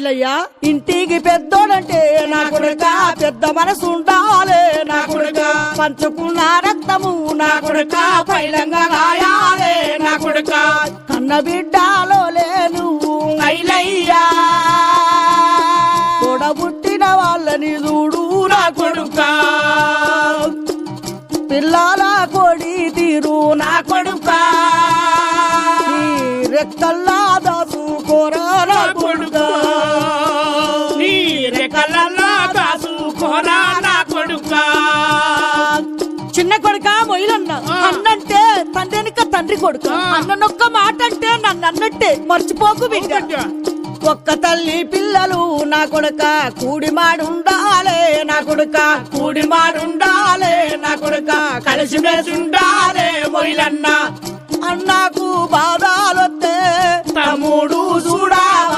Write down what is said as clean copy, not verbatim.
ఐలయ్య ఇంటికి పెద్దోడంటే నా కొడుక పెద్ద మనసు ఉండాలే నా కొడుక పంచుకున్న రక్తము నా కొడుక పైలంగా రాయాలే నా కొడుక కన్న బిడ్డలో లేను ఐలయ్యా తోడబుట్టిన వాళ్ళని చూడు నా కొడుక పిల్లల కోడి తీరు నా కొడుక రెక్కల్లా దాసుకోరా నా కొడుక నీ రెక్కలల్లా దాసుకోరా నా కొడుక చిన్న కొడుక మొయిలన్న అన్నంటే తండ్రినిక తండ్రి కొడుక అన్ననొక్క మాట అంటే నన్ను అన్నట్టే మర్చిపోకు బిడ్డ ఒక్క తల్లి పిల్లలు నా కొడుక కూడి మాడుండాలే నా కొడుక కూడి మాడుండాలే నా కొడుక కలిసి మెలిసి ఉండాలే మొయిలన్న అన్నకు బాధాలొత్తే తమ్ముడు చూడావా